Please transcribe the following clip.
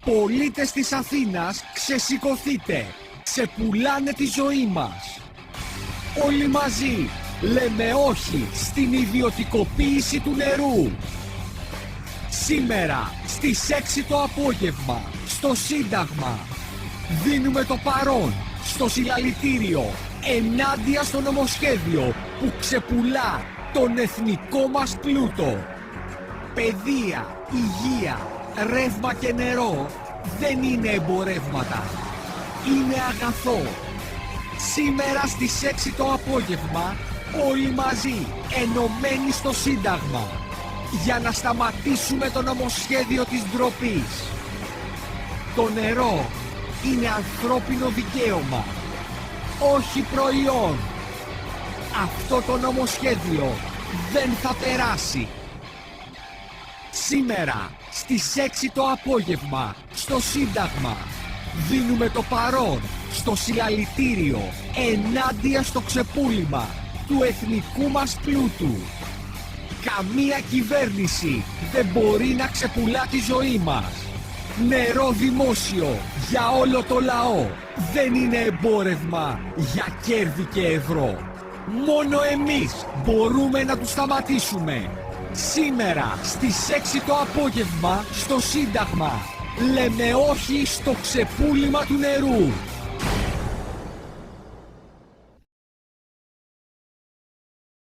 Πολίτες της Αθήνας, ξεσηκωθείτε! Ξεπουλάνε τη ζωή μας! Όλοι μαζί λέμε όχι στην ιδιωτικοποίηση του νερού! Σήμερα στις 6 το απόγευμα στο Σύνταγμα δίνουμε το παρόν στο συλλαλητήριο ενάντια στο νομοσχέδιο που ξεπουλά τον εθνικό μας πλούτο. Παιδεία, υγεία, ρεύμα και νερό δεν είναι εμπορεύματα. Είναι αγαθό. Σήμερα στις 6 το απόγευμα όλοι μαζί ενωμένοι στο Σύνταγμα για να σταματήσουμε το νομοσχέδιο της ντροπής. Το νερό είναι ανθρώπινο δικαίωμα, όχι προϊόν. Αυτό το νομοσχέδιο δεν θα περάσει. Σήμερα στις 6 το απόγευμα στο Σύνταγμα δίνουμε το παρόν στο συλλαλητήριο ενάντια στο ξεπούλημα του εθνικού μας πλούτου. Καμία κυβέρνηση δεν μπορεί να ξεπουλά τη ζωή μας. Νερό δημόσιο για όλο το λαό δεν είναι εμπόρευμα για κέρδη και ευρώ. Μόνο εμείς μπορούμε να τους σταματήσουμε. Σήμερα στις 6 το απόγευμα στο Σύνταγμα λέμε όχι στο ξεπούλημα του νερού.